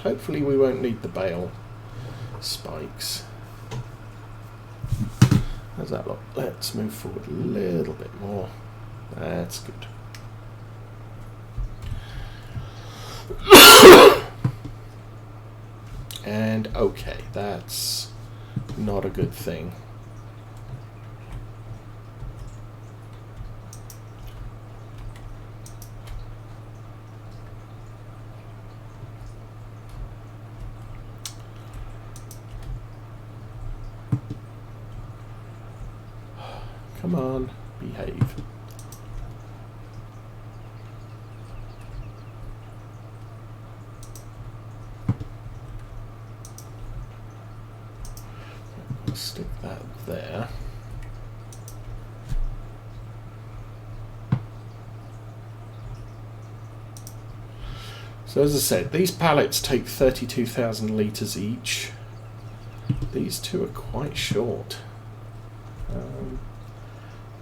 Hopefully we won't need the bale spikes. How's that look? Let's move forward a little bit more. That's good. And okay, that's not a good thing. Come on, behave. We'll stick that there. So as I said, these pallets take 32,000 litres each. These two are quite short.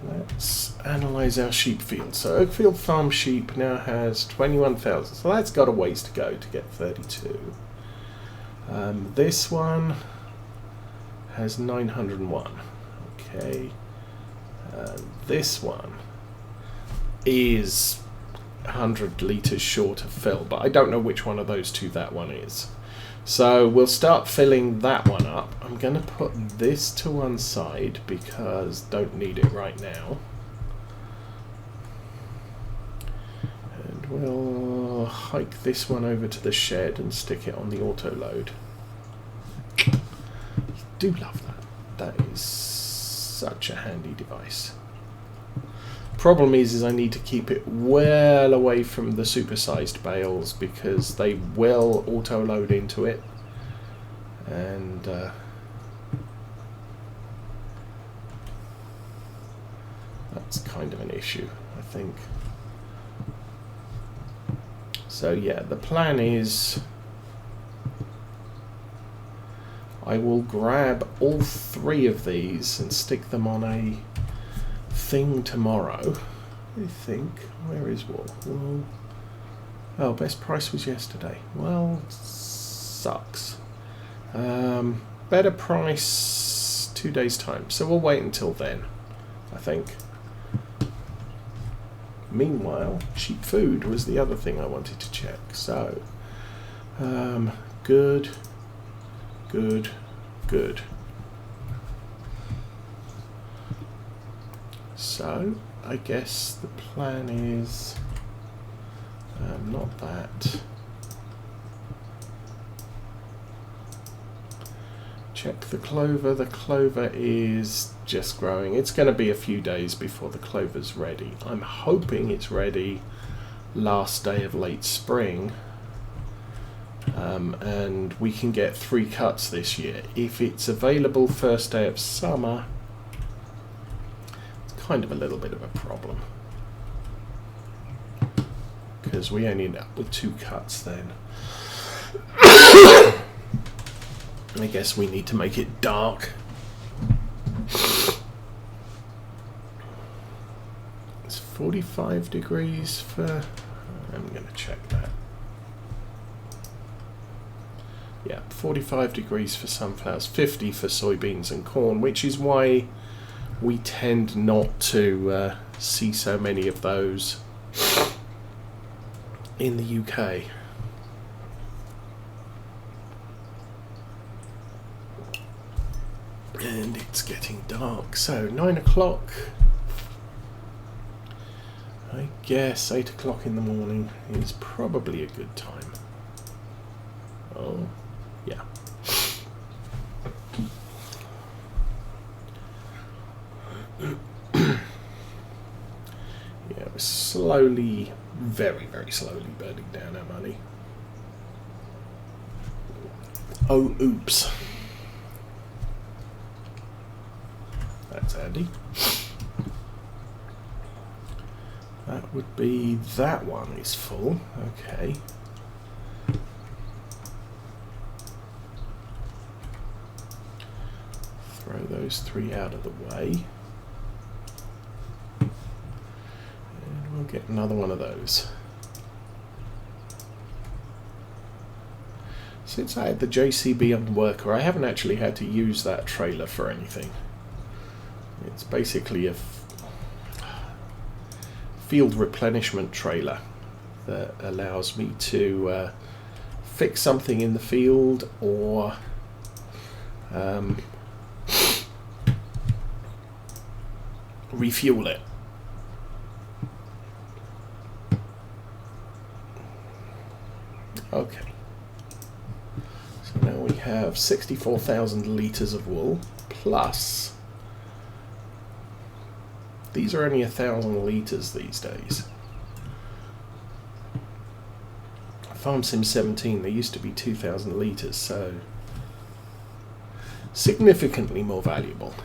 Let's analyse our sheep field. So Oakfield Farm sheep now has 21,000. So that's got a ways to go to get 32. This one has 901. Okay. This one is 100 litres short of fill, but I don't know which one of those two that one is. So we'll start filling that one up. I'm going to put this to one side because don't need it right now. And we'll hike this one over to the shed and stick it on the auto load. I do love that. That is such a handy device. Problem is I need to keep it well away from the supersized bales because they will auto load into it, and that's kind of an issue, I think. So yeah, the plan is I will grab all three of these and stick them on a thing tomorrow. I think. Where is Wool? Wool. Oh, best price was yesterday. Well, sucks. Better price 2 days time. So we'll wait until then, I think. Meanwhile, cheap food was the other thing I wanted to check. So, good, good, good. So, I guess the plan is not that. Check the clover. The clover is just growing. It's going to be a few days before the clover's ready. I'm hoping it's ready last day of late spring, and we can get 3 cuts this year. If it's available first day of summer, kind of a little bit of a problem because we only end up with 2 cuts then. I guess we need to make it dark. It's 45 degrees for... I'm going to check that. Yeah, 45 degrees for sunflowers, 50 for soybeans and corn, which is why we tend not to see so many of those in the UK. And it's getting dark, so 9 o'clock. I guess 8 o'clock in the morning is probably a good time. Oh, yeah. Yeah, we're slowly, very, very slowly burning down our money. Oh, oops. That's handy. That would be, that one is full. Okay. Throw those 3 out of the way. And we'll get another one of those. Since I had the JCB on worker, I haven't actually had to use that trailer for anything. It's basically a field replenishment trailer that allows me to fix something in the field or refuel it. Okay. So now we have 64,000 litres of wool plus. These are only 1,000 litres these days. Farm Sim 17, they used to be 2,000 litres, so significantly more valuable.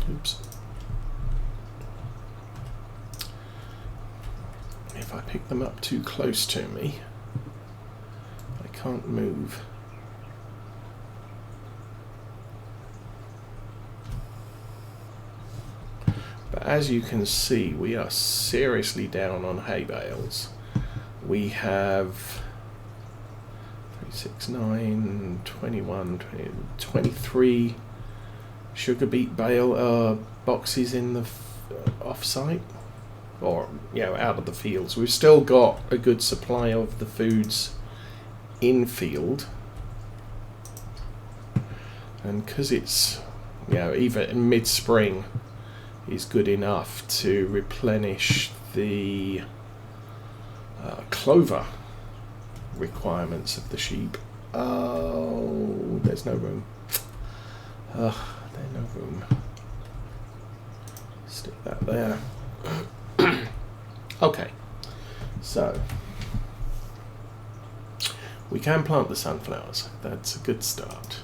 Oops. If I pick them up too close to me, I can't move. But as you can see, we are seriously down on hay bales. We have 3, 6, 9, 21, 20, 23 sugar beet bale boxes in the off-site, or out of the fields. We've still got a good supply of the foods in field, and because it's even in mid-spring is good enough to replenish the clover requirements of the sheep. Oh, there's no room. There's no room. Stick that there. Okay, so we can plant the sunflowers. That's a good start.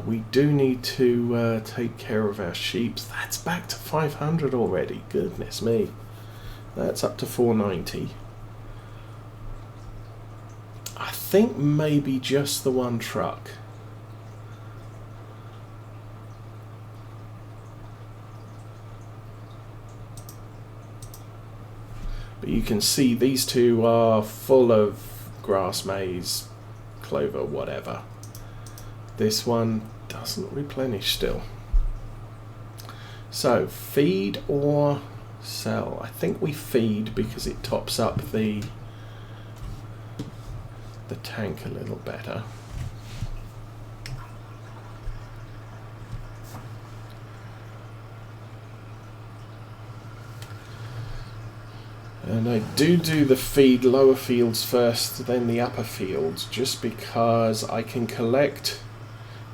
We do need to take care of our sheep. That's back to 500 already. Goodness me. That's up to 490. I think maybe just the one truck. But you can see these two are full of grass, maize, clover, whatever. This one doesn't replenish still. So, feed or sell? I think we feed because it tops up the tank a little better. And I do the feed lower fields first, then the upper fields, just because I can collect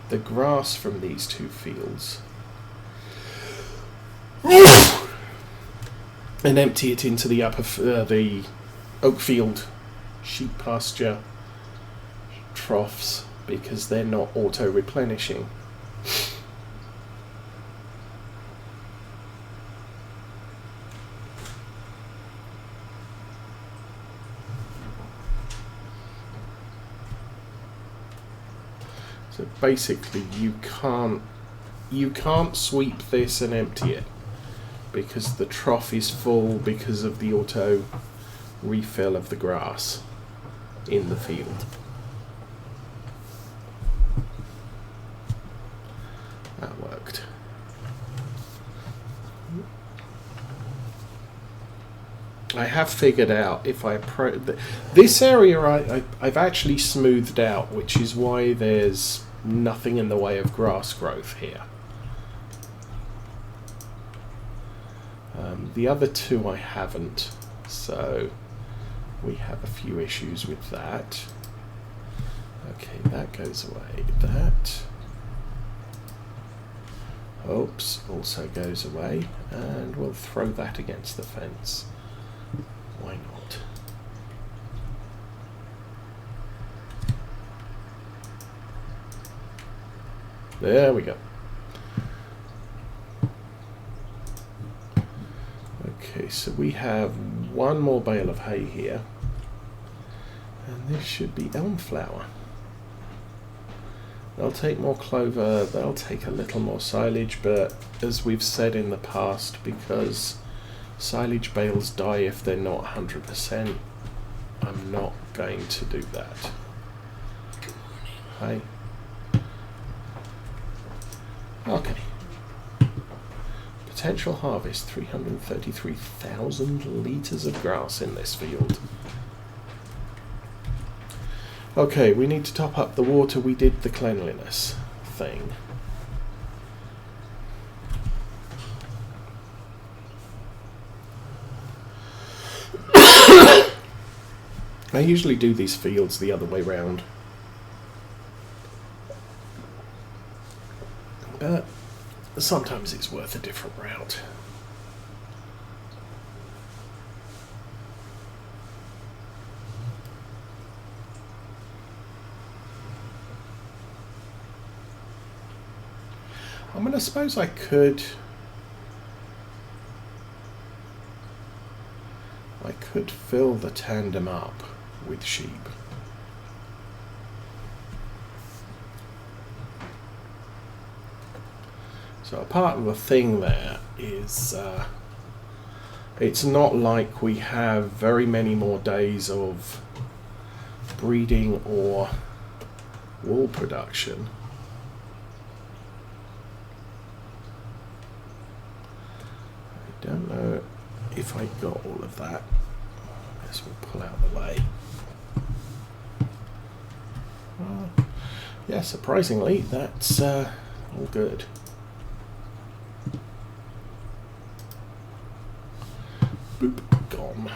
the grass from these two fields and empty it into the upper, the Oakfield sheep pasture troughs, because they're not auto-replenishing. So basically you can't sweep this and empty it because the trough is full because of the auto refill of the grass in the field. That worked. I have figured out if I this area I've actually smoothed out, which is why there's nothing in the way of grass growth here. The other two I haven't, so we have a few issues with that. Okay, that goes away. That, oops, also goes away, and we'll throw that against the fence. Why not? There we go. Okay, so we have one more bale of hay here, and this should be elm flower. They'll take more clover, they'll take a little more silage, but as we've said in the past, because silage bales die if they're not 100%, I'm not going to do that. Hey. Okay. Potential harvest, 333,000 litres of grass in this field. Okay, we need to top up the water. We did the cleanliness thing. I usually do these fields the other way round. But sometimes it's worth a different route. I mean, I suppose I could fill the tandem up with sheep. So a part of the thing there is it's not like we have very many more days of breeding or wool production. I don't know if I got all of that. I guess we'll pull out the way. Yeah, surprisingly, that's all good. Boop, gone.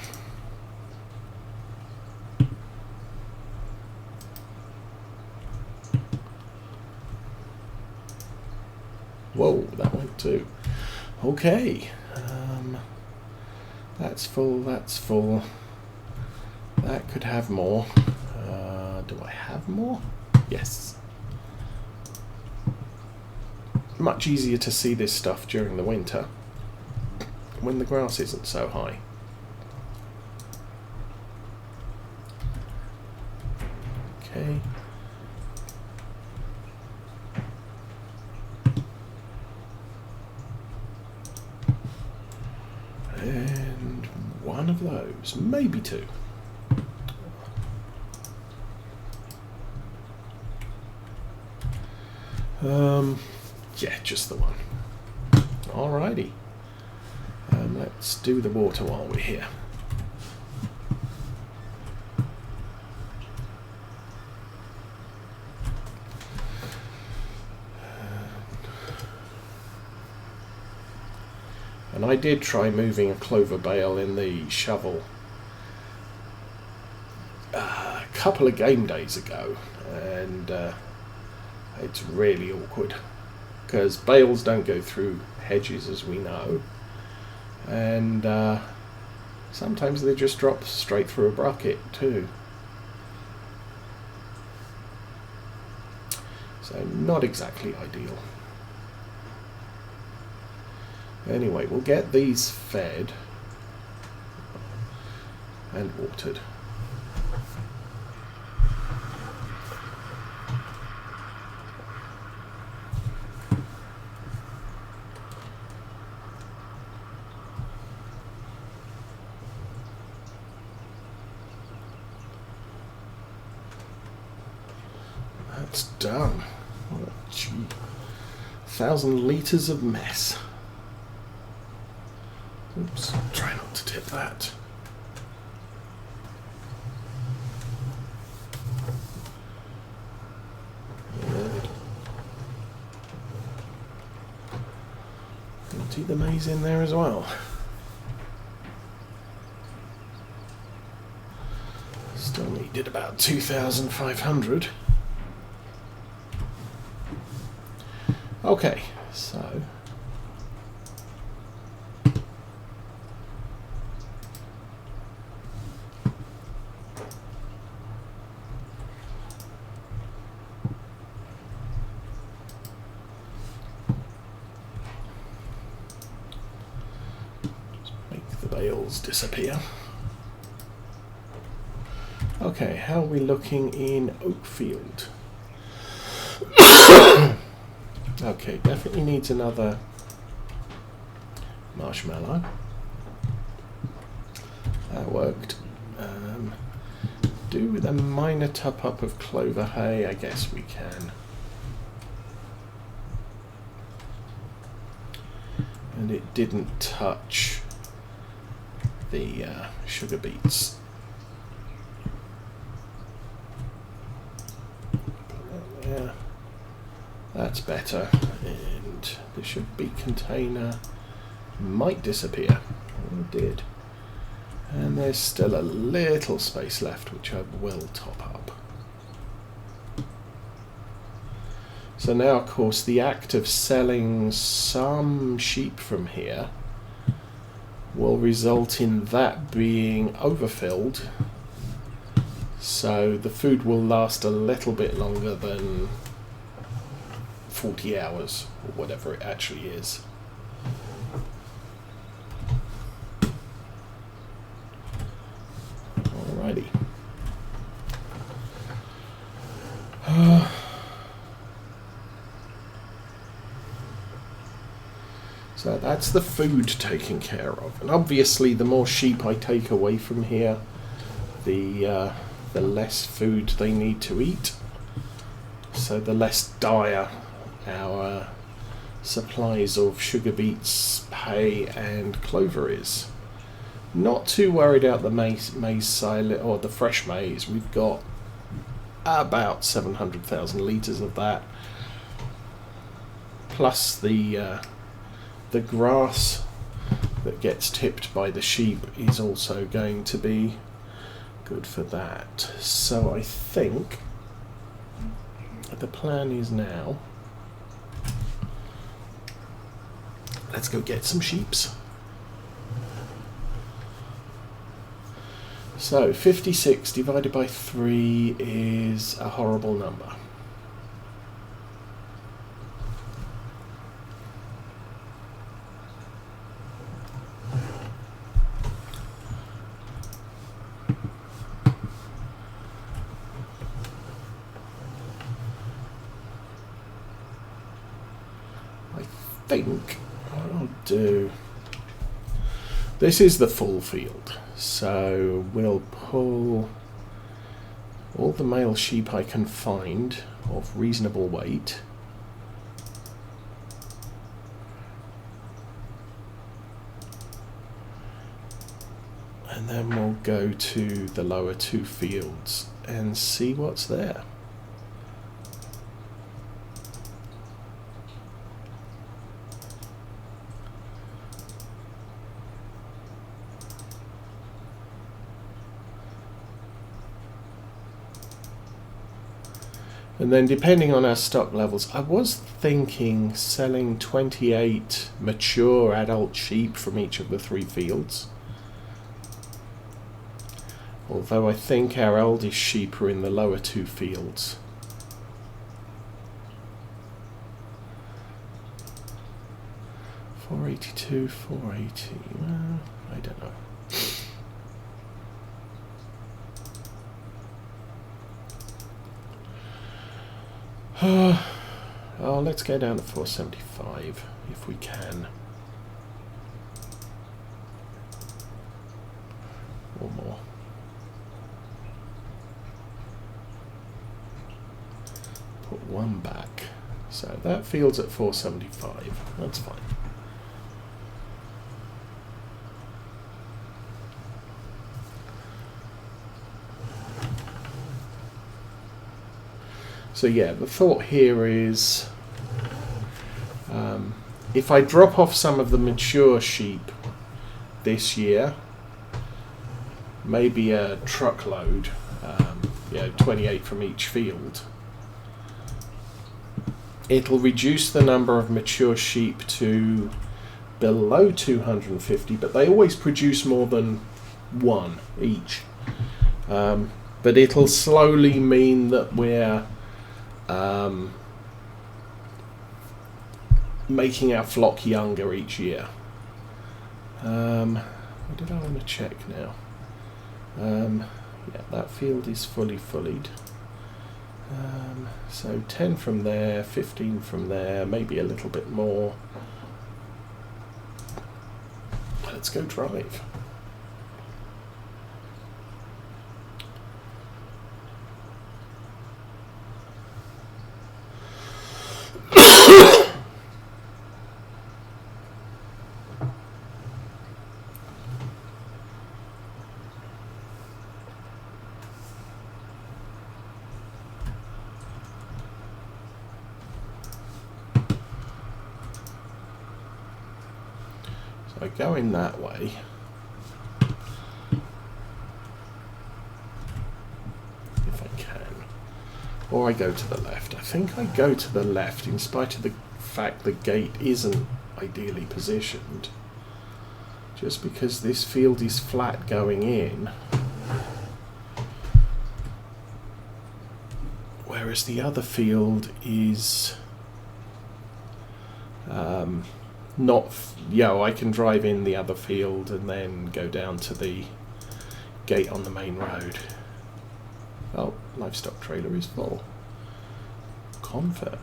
Whoa, that went too. Okay. That's full, that's full. That could have more. Do I have more? Yes. Much easier to see this stuff during the winter when the grass isn't so high. Okay. And one of those, maybe two. Yeah, just the one. Alrighty. Let's do the water while we're here. And I did try moving a clover bale in the shovel a couple of game days ago, and it's really awkward because bales don't go through hedges, as we know, and sometimes they just drop straight through a bucket too. So not exactly ideal. Anyway, we'll get these fed and watered. That's done. What a cheap 1,000 litres of mess. Oops, try not to tip that. Good. Empty the maize in there as well. Still needed about 2,500. Okay, so just make the bales disappear. Okay, how are we looking in Oakfield? Okay, definitely needs another marshmallow. That worked. Do with a minor top-up of clover hay? I guess we can. And it didn't touch the sugar beets. Put that there. That's better. And the sugar beet container might disappear. Oh, it did. And there's still a little space left, which I will top up. So now, of course, the act of selling some sheep from here will result in that being overfilled. So the food will last a little bit longer than 40 hours, or whatever it actually is. Alrighty. So that's the food taken care of, and obviously the more sheep I take away from here, the less food they need to eat. So the less dire our supplies of sugar beets, hay, and clover is. Not too worried about the maize silage or the fresh maize. We've got about 700,000 litres of that, plus the grass that gets tipped by the sheep is also going to be good for that. So I think the plan is now, let's go get some sheeps. So 56 divided by 3 is a horrible number. I think what I'll do, this is the full field. So we'll pull all the male sheep I can find of reasonable weight. And then we'll go to the lower two fields and see what's there. And then depending on our stock levels, I was thinking selling 28 mature adult sheep from each of the 3 fields. Although I think our eldest sheep are in the lower 2 fields. $482, $480, well, I don't know. Oh, let's go down to 475 if we can. Or more. Put 1 back. So that field's at 475. That's fine. So yeah, the thought here is if I drop off some of the mature sheep this year, maybe a truckload, 28 from each field, it'll reduce the number of mature sheep to below 250, but they always produce more than 1 each. But it'll slowly mean that we're making our flock younger each year. What did I want to check now? Yeah, that field is fully fullied. So 10 from there, 15 from there, maybe a little bit more. Let's go drive. So I go in that way. If I can. Or I go to the left. I think I go to the left in spite of the fact the gate isn't ideally positioned. Just because this field is flat going in. Whereas the other field is not, I can drive in the other field and then go down to the gate on the main road. Oh, livestock trailer is full. Confirm.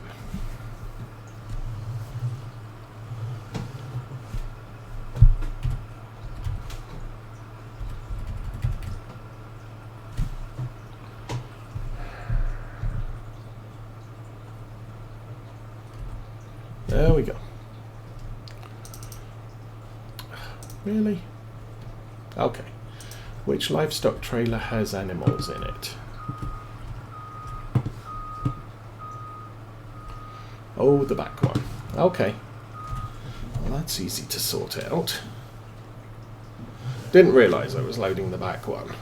There we go. Really? Okay. Which livestock trailer has animals in it? Oh, the back one. Okay. Well, that's easy to sort out. Didn't realise I was loading the back one.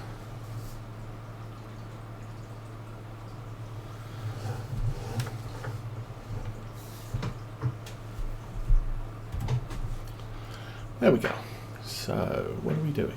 There we go. So, what are we doing?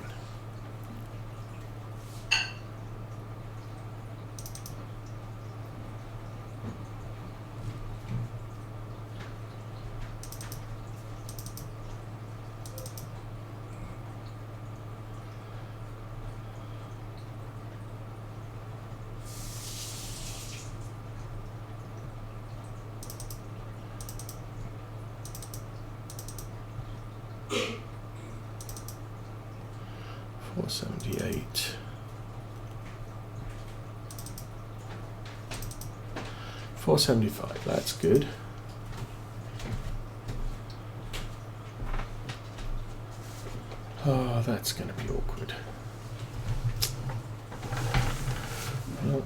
$478. $475. That's good. Oh, that's going to be awkward. Well,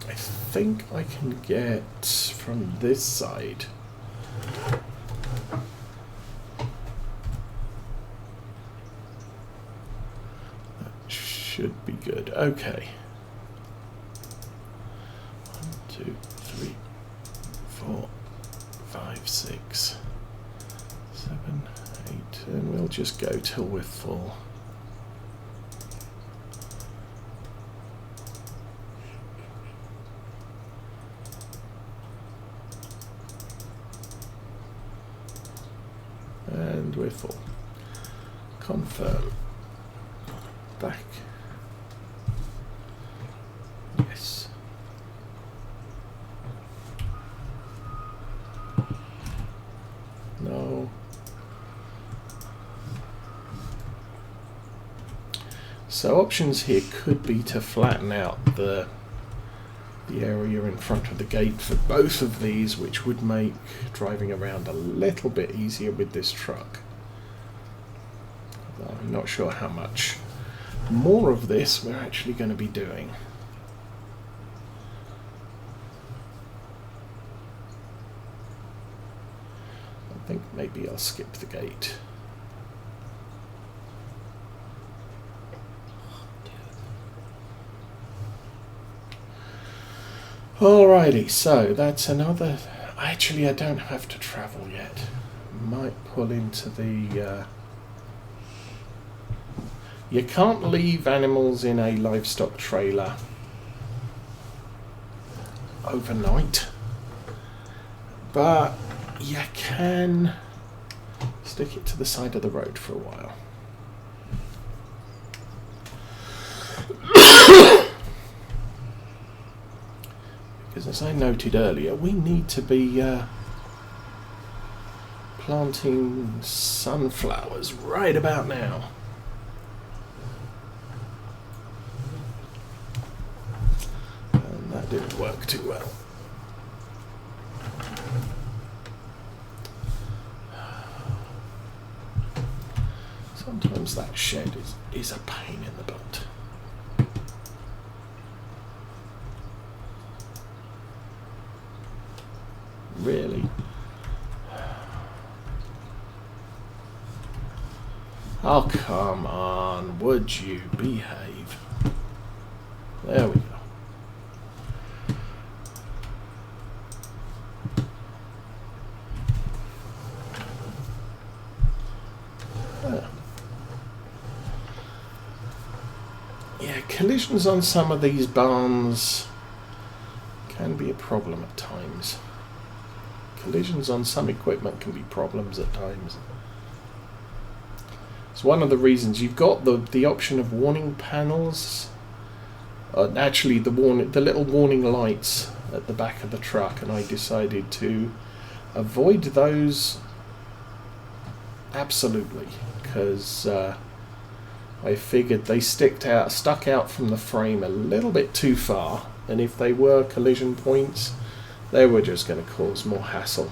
I think I can get from this side. Should be good. Okay. 1, 2, 3, 4, 5, 6, 7, 8, and we'll just go till we're full. And we're full. Confirm. Back. Yes. No. So options here could be to flatten out the area in front of the gate for both of these, which would make driving around a little bit easier with this truck. Although I'm not sure how much more of this we're actually going to be doing. I think maybe I'll skip the gate. Alrighty, so that's another. Actually, I don't have to travel yet. Might pull into the. You can't leave animals in a livestock trailer overnight, but you can stick it to the side of the road for a while. as I noted earlier, we need to be planting sunflowers right about now. And that didn't work too well. Sometimes that shed is a pain in the butt. Really? Oh, come on, would you behave? There we go. Yeah, collisions on some of these barns can be a problem at times. Collisions on some equipment can be problems at times. It's one of the reasons you've got the option of warning panels. Actually, the little warning lights at the back of the truck, and I decided to avoid those absolutely because I figured they stuck out from the frame a little bit too far, and if they were collision points, they were just going to cause more hassle.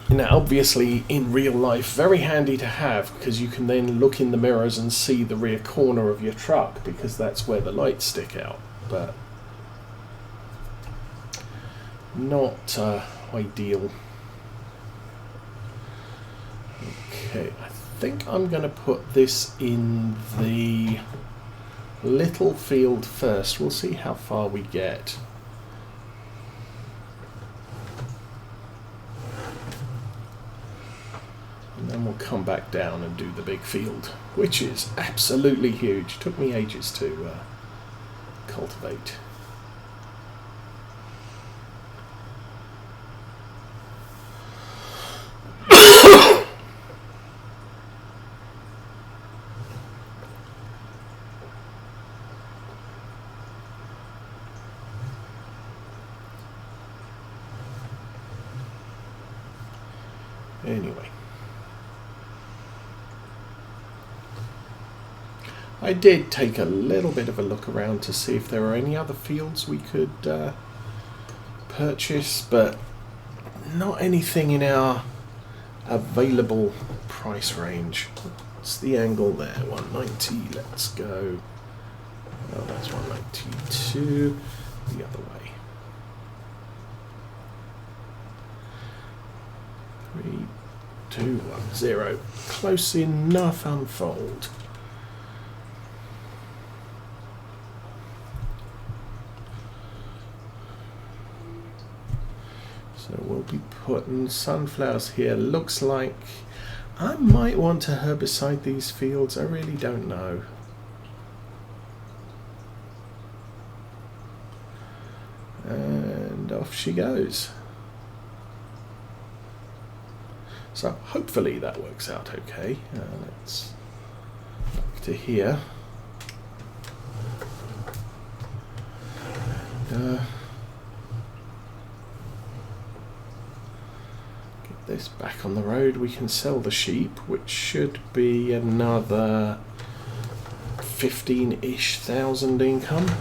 Now, obviously, in real life, very handy to have, because you can then look in the mirrors and see the rear corner of your truck, because that's where the lights stick out. But not ideal. Okay, I think I'm going to put this in the little field first. We'll see how far we get. And then we'll come back down and do the big field, which is absolutely huge. Took me ages to cultivate. Anyway, I did take a little bit of a look around to see if there were any other fields we could purchase, but not anything in our available price range. What's the angle there? 190, let's go. Oh, that's 192, the other way. 3, 2, 1, 0. Close enough, unfold. So we'll be putting sunflowers here. Looks like I might want to herbicide these fields. I really don't know. And off she goes. So hopefully that works out okay. Let's back to here. Get this back on the road. We can sell the sheep, which should be another 15,000-ish income.